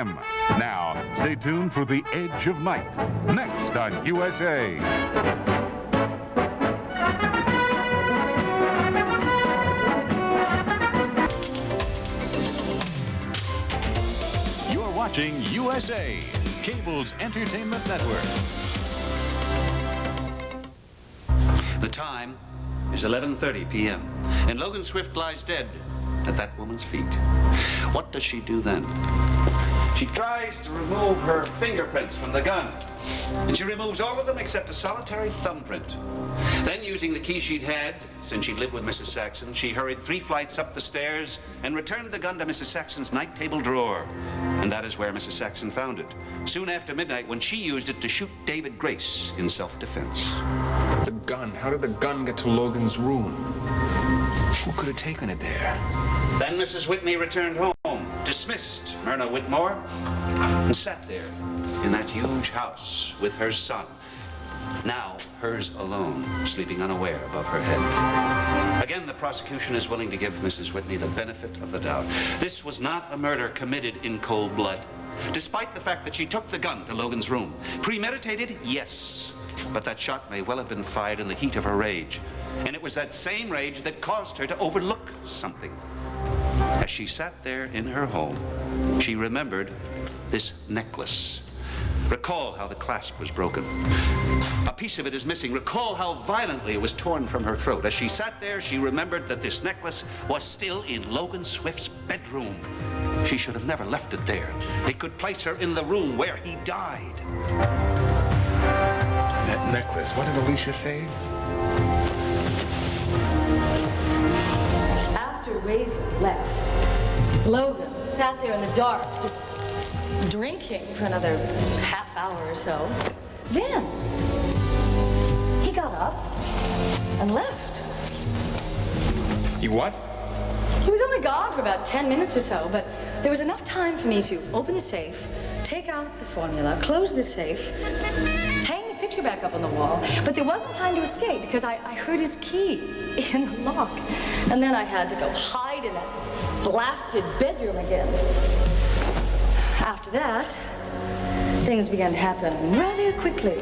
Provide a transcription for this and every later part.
Now, stay tuned for The Edge of Night, next on USA. You're watching USA, Cable's entertainment network. The time is 11:30 p.m., and Logan Swift lies dead at that woman's feet. What does she do then? She tries to remove her fingerprints from the gun, and she removes all of them except a solitary thumbprint. Then, using the key she'd had since she'd lived with Mrs. Saxon, she hurried 3 flights up the stairs and returned the gun to Mrs. Saxon's night table drawer. And that is where Mrs. Saxon found it, soon after midnight, when she used it to shoot David Grace in self-defense. The gun. How did the gun get to Logan's room? Who could have taken it there? Then Mrs. Whitney returned home, dismissed Myrna Whitmore, and sat there in that huge house with her son, now hers alone, sleeping unaware above her head. Again, the prosecution is willing to give Mrs. Whitney the benefit of the doubt. This was not a murder committed in cold blood, despite the fact that she took the gun to Logan's room. Premeditated? Yes. But that shot may well have been fired in the heat of her rage. And it was that same rage that caused her to overlook something. As she sat there in her home, she remembered this necklace. Recall how the clasp was broken. A piece of it is missing. Recall how violently it was torn from her throat. As she sat there, she remembered that this necklace was still in Logan Swift's bedroom. She should have never left it there. It could place her in the room where he died. That necklace. What did Alicia say? After Raven left, Logan sat there in the dark, just drinking for another half hour or so. Then he got up and left. He what? He was only gone for about 10 minutes or so, but there was enough time for me to open the safe, take out the formula, close the safe, hang the picture back up on the wall, but there wasn't time to escape because I heard his key in the lock. And then I had to go hide in that blasted bedroom again. After that, things began to happen rather quickly.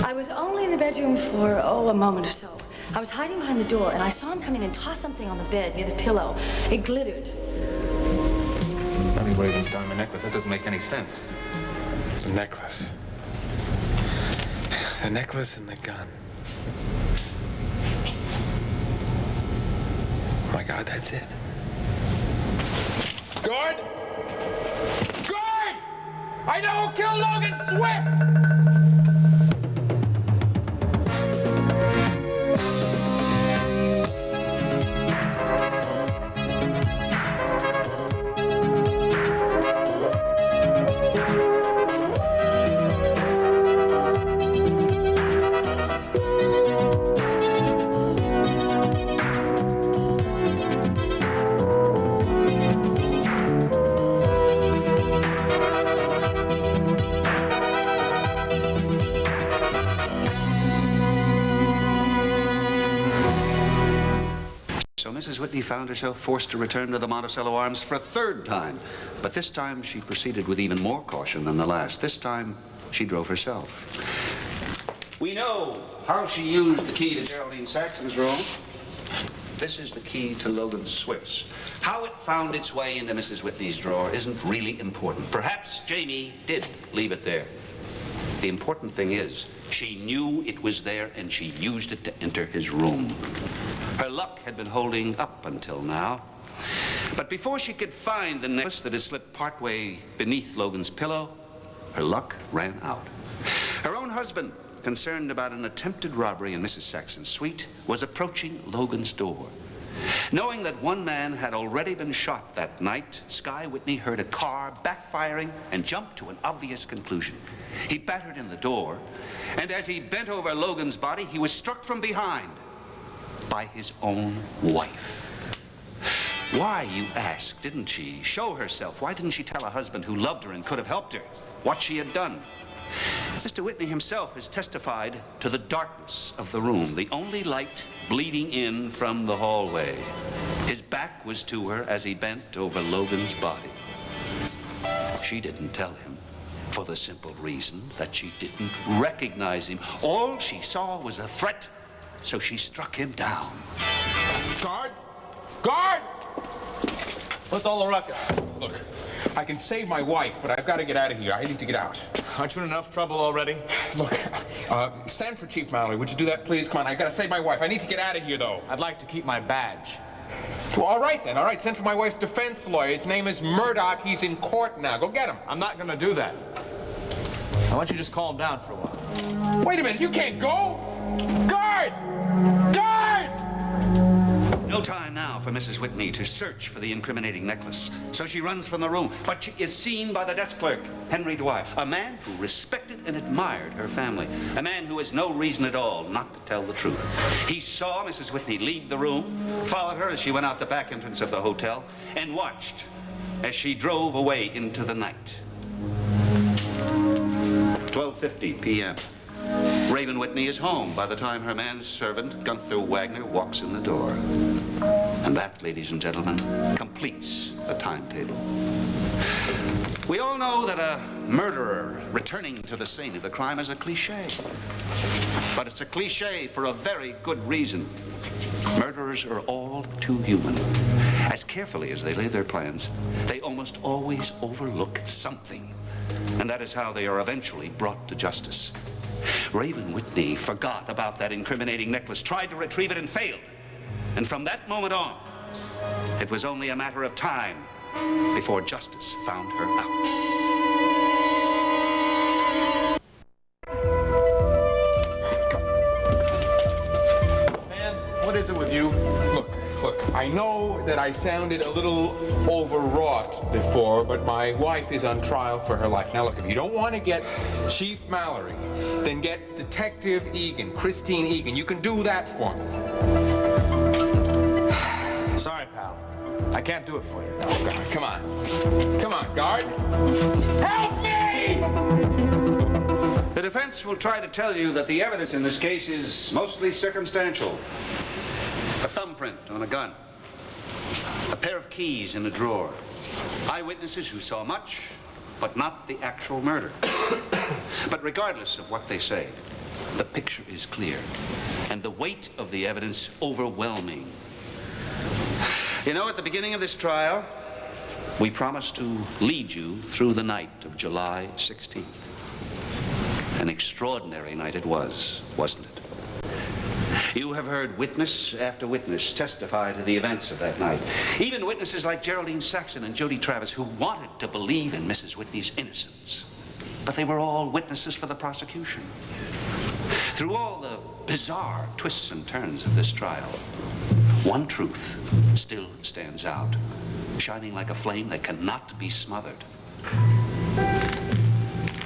I was only in the bedroom for, a moment or so. I was hiding behind the door, and I saw him come in and toss something on the bed near the pillow. It glittered. Bloody Raven's diamond necklace. That doesn't make any sense. The necklace. The necklace and the gun. Oh my God, that's it. Guard! Guard! I know who killed Logan Swift! Mrs. Whitney found herself forced to return to the Monticello Arms for a 3rd time. But this time she proceeded with even more caution than the last. This time she drove herself. We know how she used the key to Geraldine Saxon's room. This is the key to Logan Swift's. How it found its way into Mrs. Whitney's drawer isn't really important. Perhaps Jamie did leave it there. The important thing is, she knew it was there and she used it to enter his room. Her luck had been holding up until now. But before she could find the necklace that had slipped partway beneath Logan's pillow, her luck ran out. Her own husband, concerned about an attempted robbery in Mrs. Saxon's suite, was approaching Logan's door. Knowing that one man had already been shot that night, Sky Whitney heard a car backfiring and jumped to an obvious conclusion. He battered in the door, and as he bent over Logan's body, he was struck from behind by his own wife. Why, you ask, didn't she show herself? Why didn't she tell a husband who loved her and could have helped her what she had done? Mr. Whitney himself has testified to the darkness of the room, the only light bleeding in from the hallway. His back was to her as he bent over Logan's body. she didn't tell him for the simple reason that she didn't recognize him. All she saw was a threat, so she struck him down. Guard! Guard! What's all the ruckus? Look, I can save my wife, but I've got to get out of here. I need to get out. Aren't you in enough trouble already? Look, send for Chief Mallory. Would you do that, please? Come on, I've got to save my wife. I need to get out of here, though. I'd like to keep my badge. Well, all right, then. All right, send for my wife's defense lawyer. His name is Murdoch. He's in court now. Go get him. I'm not going to do that. Why don't you just calm down for a while? Wait a minute. You can't go. Guard! Guard! No time now for Mrs. Whitney to search for the incriminating necklace. So she runs from the room, but she is seen by the desk clerk, Henry Dwyer, a man who respected and admired her family, a man who has no reason at all not to tell the truth. He saw Mrs. Whitney leave the room, followed her as she went out the back entrance of the hotel, and watched as she drove away into the night. 12:50 p.m. Raven Whitney is home by the time her manservant, Gunther Wagner, walks in the door. And that, ladies and gentlemen, completes the timetable. We all know that a murderer returning to the scene of the crime is a cliché. But it's a cliché for a very good reason. Murderers are all too human. As carefully as they lay their plans, they almost always overlook something. And that is how they are eventually brought to justice. Raven Whitney forgot about that incriminating necklace, tried to retrieve it and failed. And from that moment on, it was only a matter of time before justice found her out. Man, what is it with you? Look, I know that I sounded a little overwrought before, but my wife is on trial for her life. Now, look, if you don't want to get Chief Mallory, then get Detective Egan, Christine Egan. You can do that for me. Sorry, pal. I can't do it for you. Oh, God, come on. Come on, guard. Help me! The defense will try to tell you that the evidence in this case is mostly circumstantial. A thumbprint on a gun. A pair of keys in a drawer. Eyewitnesses who saw much, but not the actual murder. But regardless of what they say, the picture is clear, and the weight of the evidence overwhelming. You know, at the beginning of this trial, we promised to lead you through the night of July 16th. An extraordinary night it was, wasn't it? You have heard witness after witness testify to the events of that night. Even witnesses like Geraldine Saxon and Jody Travis, who wanted to believe in Mrs. Whitney's innocence. But they were all witnesses for the prosecution. Through all the bizarre twists and turns of this trial, one truth still stands out, shining like a flame that cannot be smothered.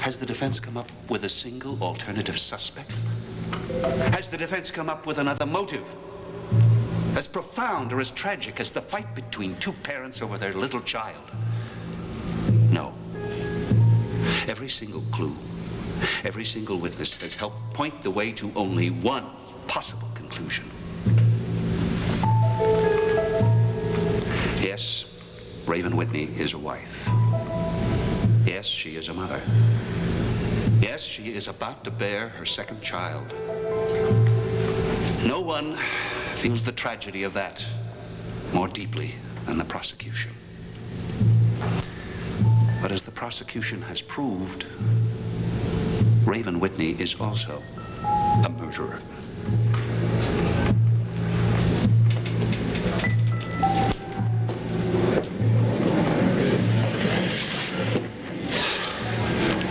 Has the defense come up with a single alternative suspect? Has the defense come up with another motive? As profound or as tragic as the fight between two parents over their little child? No. Every single clue, every single witness has helped point the way to only one possible conclusion. Yes, Raven Whitney is a wife. Yes, she is a mother. Yes, she is about to bear her second child. No one feels the tragedy of that more deeply than the prosecution. But as the prosecution has proved, Raven Whitney is also a murderer.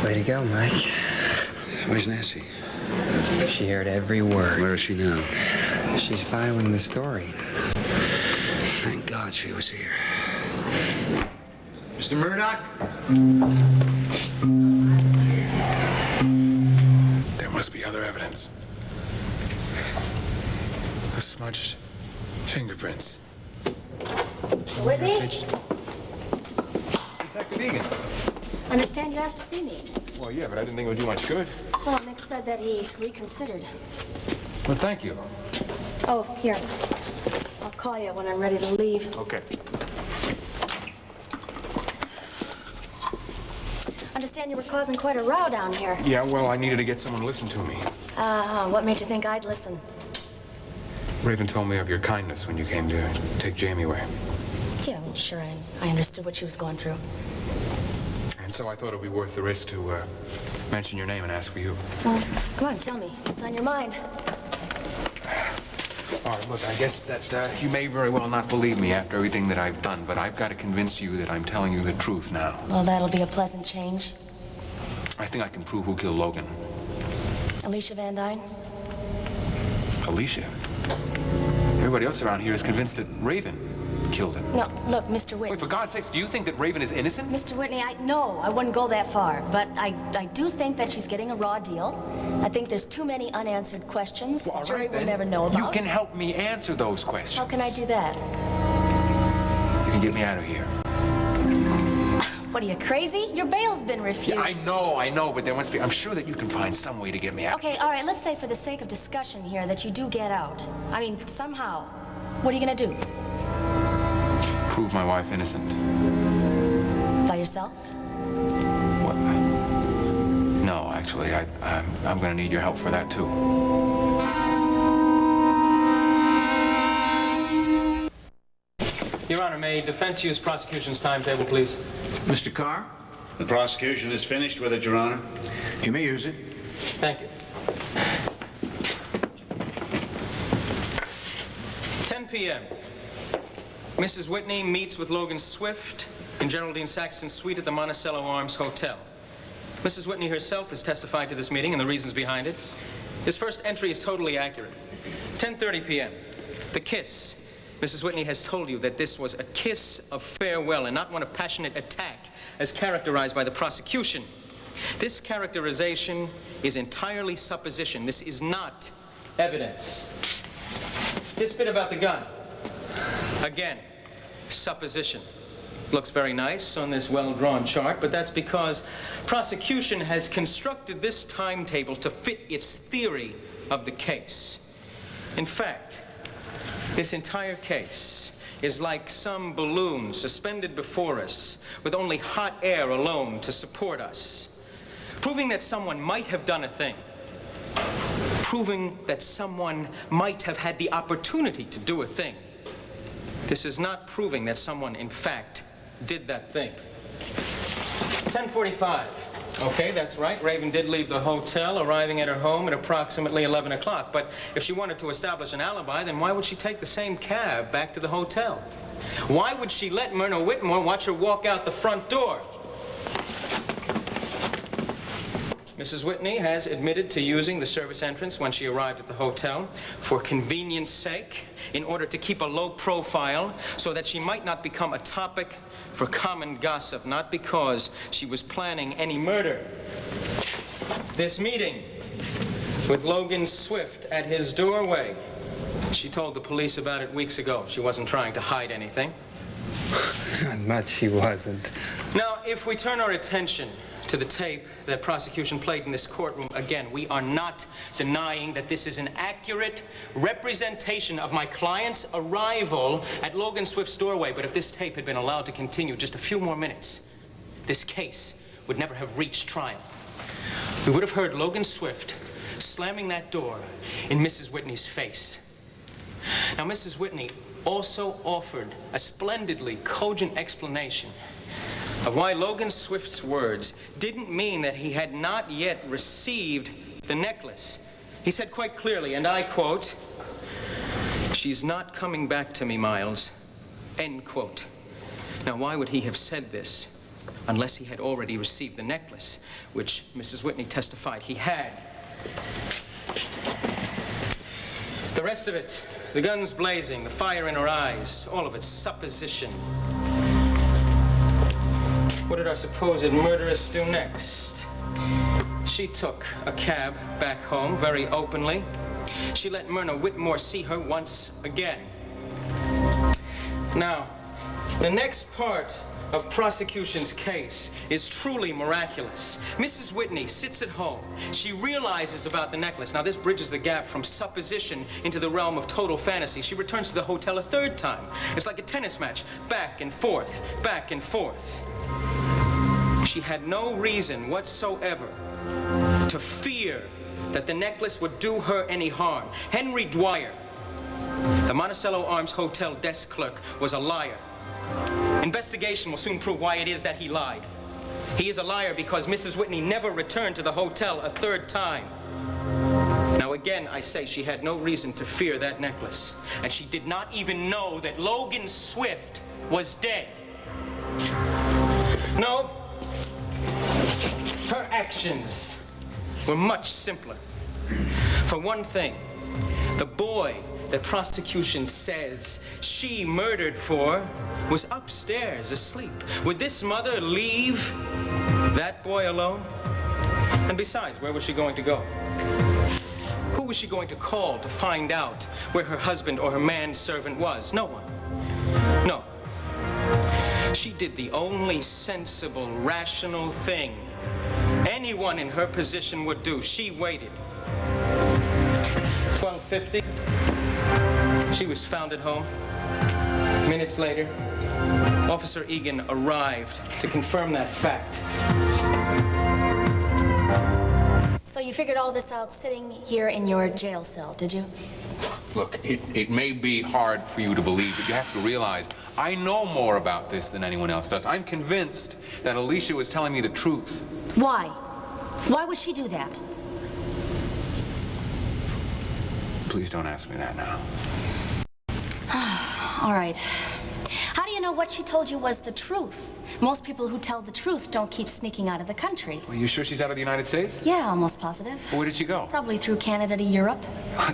Way to go, Mike. Where's Nancy? She heard every word. Where is she now? She's filing the story. Thank God she was here. Mr. Murdoch? There must be other evidence. The smudged fingerprints. Whitney? Detective Egan. Understand you asked to see me. Well, yeah, but I didn't think it would do much good. Well, Nick said that he reconsidered. Well, thank you. Oh, here. I'll call you when I'm ready to leave. Okay. Understand you were causing quite a row down here. Yeah, well, I needed to get someone to listen to me. What made you think I'd listen? Raven told me of your kindness when you came to take Jamie away. Yeah, well, sure, I understood what she was going through. And so I thought it'd be worth the risk to mention your name and ask for you. Well, come on, tell me. What's on your mind? All right, look, I guess that you may very well not believe me after everything that I've done, but I've got to convince you that I'm telling you the truth now. Well, that'll be a pleasant change. I think I can prove who killed Logan. Alicia Van Dyne? Alicia? Everybody else around here is convinced that Raven killed him. No, look, Mr. Whitney. Wait, for God's sakes, do you think that Raven is innocent? Mr. Whitney, no, I wouldn't go that far. But I do think that she's getting a raw deal. I think there's too many unanswered questions Well, the jury right, will then. never know about. You can help me answer those questions. How can I do that? You can get me out of here. What, are you crazy? Your bail's been refused. Yeah, I know, but there must be. I'm sure that you can find some way to get me out. Okay, all right, let's say for the sake of discussion here that you do get out. I mean, somehow. What are you gonna do? Prove my wife innocent. By yourself? What? No, actually, I'm gonna need your help for that, too. Your Honor, may defense use prosecution's timetable, please? Mr. Carr? The prosecution is finished with it, Your Honor. You may use it. Thank you. 10 p.m. Mrs. Whitney meets with Logan Swift in Geraldine Saxton's suite at the Monticello Arms Hotel. Mrs. Whitney herself has testified to this meeting and the reasons behind it. His first entry is totally accurate. 10:30 p.m. The kiss. Mrs. Whitney has told you that this was a kiss of farewell and not one of passionate attack as characterized by the prosecution. This characterization is entirely supposition. This is not evidence. This bit about the gun. Again, supposition. Looks very nice on this well-drawn chart, but that's because prosecution has constructed this timetable to fit its theory of the case. In fact, this entire case is like some balloon suspended before us with only hot air alone to support us, proving that someone might have done a thing, proving that someone might have had the opportunity to do a thing. This is not proving that someone, in fact, did that thing. 10:45. Okay, that's right. Raven did leave the hotel, arriving at her home at approximately 11 o'clock. But if she wanted to establish an alibi, then why would she take the same cab back to the hotel? Why would she let Myrna Whitmore watch her walk out the front door? Mrs. Whitney has admitted to using the service entrance when she arrived at the hotel for convenience sake, in order to keep a low profile so that she might not become a topic for common gossip, not because she was planning any murder. This meeting with Logan Swift at his doorway, she told the police about it weeks ago. She wasn't trying to hide anything. Not much, she wasn't. Now, if we turn our attention to the tape that prosecution played in this courtroom, again, we are not denying that this is an accurate representation of my client's arrival at Logan Swift's doorway. But if this tape had been allowed to continue just a few more minutes, this case would never have reached trial. We would have heard Logan Swift slamming that door in Mrs. Whitney's face. Now, Mrs. Whitney also offered a splendidly cogent explanation of why Logan Swift's words didn't mean that he had not yet received the necklace. He said quite clearly, and I quote, "She's not coming back to me, Miles," end quote. Now, why would he have said this unless he had already received the necklace, which Mrs. Whitney testified he had? The rest of it, the guns blazing, the fire in her eyes, all of it supposition. What did our supposed murderess do next? She took a cab back home very openly. She let Myrna Whitmore see her once again. Now, the next part of prosecution's case is truly miraculous. Mrs. Whitney sits at home. She realizes about the necklace. Now, this bridges the gap from supposition into the realm of total fantasy. She returns to the hotel a third time. It's like a tennis match, back and forth, back and forth. she had no reason whatsoever to fear that the necklace would do her any harm. Henry Dwyer, the Monticello Arms Hotel desk clerk, was a liar. Investigation will soon prove why it is that he lied. He is a liar because Mrs. Whitney never returned to the hotel a third time. Now again, I say she had no reason to fear that necklace, and she did not even know that Logan Swift was dead. No, her actions were much simpler. For one thing, the boy that prosecution says she murdered for was upstairs asleep. Would this mother leave that boy alone? And besides, where was she going to go? Who was she going to call to find out where her husband or her manservant was? No one. No. She did the only sensible, rational thing anyone in her position would do. She waited. 12:50. She was found at home. Minutes later, Officer Egan arrived to confirm that fact. So you figured all this out sitting here in your jail cell, did you? Look, it may be hard for you to believe, but you have to realize I know more about this than anyone else does. I'm convinced that Alicia was telling me the truth. Why? Why would she do that? Please don't ask me that now. All right. How do you know what she told you was the truth? Most people who tell the truth don't keep sneaking out of the country. Are you sure she's out of the United States? Yeah, almost positive. Where did she go? Probably through Canada to Europe.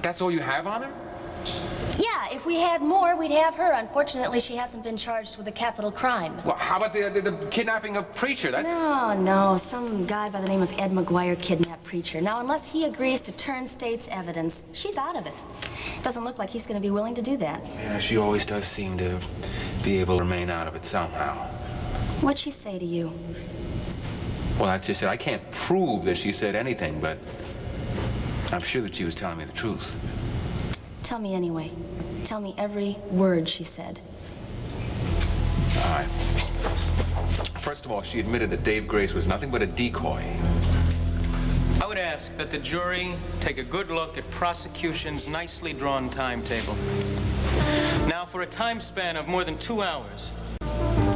That's all you have on her? Yeah, if we had more, we'd have her. Unfortunately, she hasn't been charged with a capital crime. Well, how about the kidnapping of Preacher? That's... No, some guy by the name of Ed McGuire kidnapped Preacher. Now, unless he agrees to turn state's evidence, she's out of it. Doesn't look like he's going to be willing to do that. Yeah, she always does seem to be able to remain out of it somehow. What'd she say to you? Well, that's just it. I can't prove that she said anything, but I'm sure that she was telling me the truth. Tell me anyway. Tell me every word she said. All right. First of all, she admitted that Dave Grace was nothing but a decoy. I would ask that the jury take a good look at prosecution's nicely drawn timetable. Now, for a time span of more than 2 hours,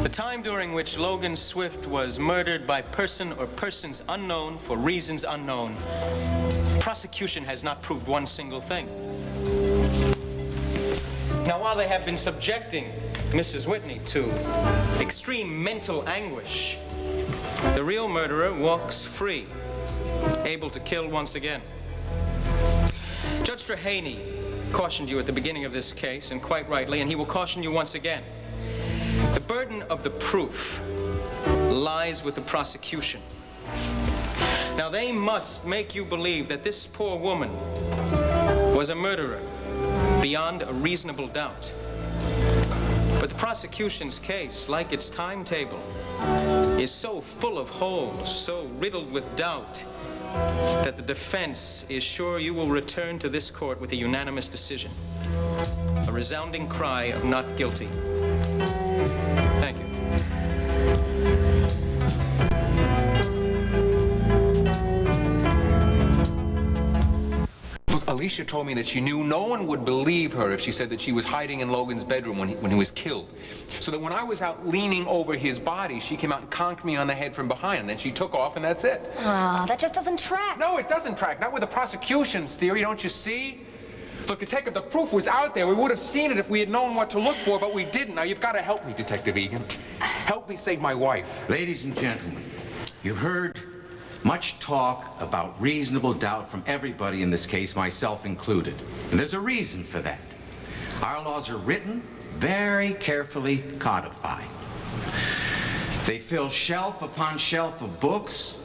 the time during which Logan Swift was murdered by person or persons unknown for reasons unknown, prosecution has not proved one single thing. Now, while they have been subjecting Mrs. Whitney to extreme mental anguish, the real murderer walks free, able to kill once again. Judge Strahaney cautioned you at the beginning of this case, and quite rightly, and he will caution you once again. The burden of the proof lies with the prosecution. Now, they must make you believe that this poor woman was a murderer beyond a reasonable doubt. But the prosecution's case, like its timetable, is so full of holes, so riddled with doubt, that the defense is sure you will return to this court with a unanimous decision. A resounding cry of not guilty. Thank you. Look, Alicia told me that she knew no one would believe her if she said that she was hiding in Logan's bedroom when he was killed. So that when I was out leaning over his body, she came out and conked me on the head from behind, and then she took off, and that's it. Ah, that just doesn't track. No, it doesn't track. Not with the prosecution's theory, don't you see? Look, Detective, the proof was out there. We would have seen it if we had known what to look for, but we didn't. Now, you've got to help me, Detective Egan. Help me save my wife. Ladies and gentlemen, you've heard much talk about reasonable doubt from everybody in this case, myself included. And there's a reason for that. Our laws are written, very carefully codified. They fill shelf upon shelf of books,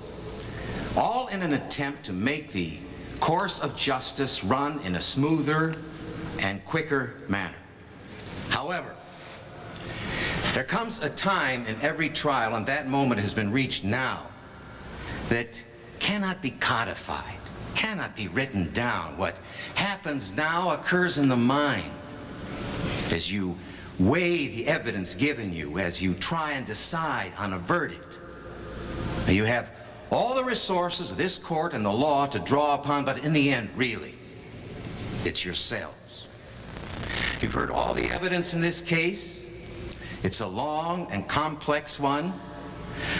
all in an attempt to make the course of justice run in a smoother and quicker manner. However, there comes a time in every trial, and that moment has been reached now, that cannot be codified, cannot be written down. What happens now occurs in the mind as you weigh the evidence given you, as you try and decide on a verdict. You have all the resources of this court and the law to draw upon, but in the end, really, it's yourselves. You've heard all the evidence in this case. It's a long and complex one.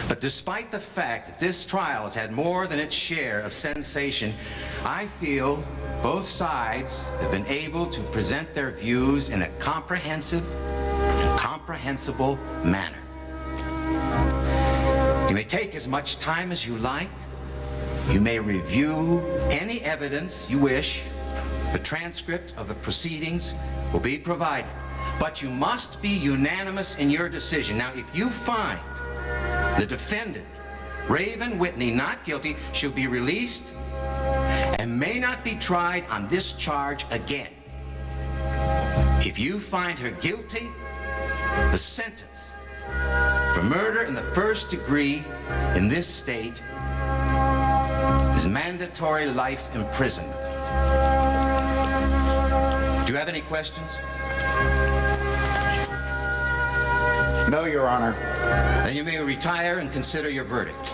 But despite the fact that this trial has had more than its share of sensation, I feel both sides have been able to present their views in a comprehensive and comprehensible manner. You may take as much time as you like. You may review any evidence you wish. The transcript of the proceedings will be provided. But you must be unanimous in your decision. Now, if you find the defendant, Raven Whitney, not guilty, she'll be released and may not be tried on this charge again. If you find her guilty, the sentence for murder in the first degree in this state is mandatory life imprisonment. Do you have any questions? No, Your Honor. Then you may retire and consider your verdict.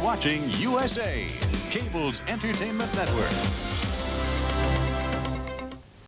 Watching USA, Cable's entertainment network.